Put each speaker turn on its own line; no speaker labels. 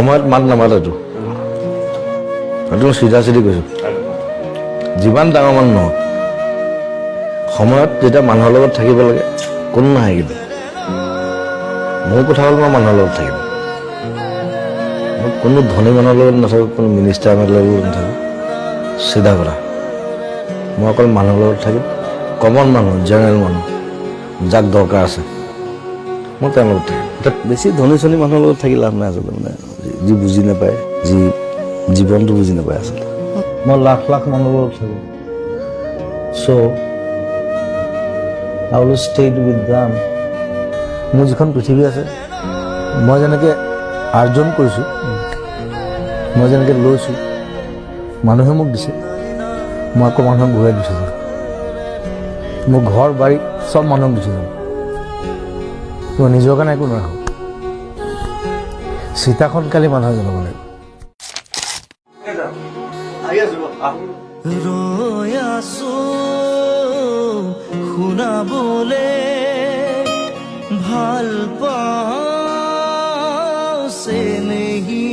সময়ত মাত নামাতেতো সেইটো চিধা চিধি কৈছোঁ যিমান ডাঙৰ মানুহ নহওক সময়ত যেতিয়া মানুহৰ লগত থাকিব লাগে কোনো নাহে কিন্তু মোৰ কথা হ'ল মই মানুহৰ লগত থাকিম মই কোনো ধনী মানুহৰ লগত নাথাকোঁ কোনো মিনিষ্টাৰ লগত নাথাকোঁ চিধা কথা মই অকল মানুহৰ লগত থাকিম কমন মানুহ জেনেৰেল মানুহ যাক দৰকাৰ আছে মই তেওঁৰ লগত থাকিম তাত বেছি ধনী চনী মানুহৰ লগত থাকি লাভ নাই আচলতে মানে যি বুজি নাপায় যি জীৱনটো বুজি নাপায় আচলতে মই লাখ লাখ মানুহৰ লগত থাকোঁ চ' I will stay with them মোৰ যিখন পৃথিৱী আছে মই যেনেকৈ আৰ্জন কৰিছোঁ মই যেনেকৈ লৈছোঁ মানুহে মোক দিছে মই আকৌ মানুহক ঘূৰাই দিছোঁ মোৰ ঘৰ বাৰী চব মানুহক দিছোঁ মই নিজৰ কাৰণে একো নাৰাখোঁ চিতাখন কালি মানুহে জনাব লাগিব
ৰৈ আছো শুনাবলে ভাল পাওঁ চে নেহি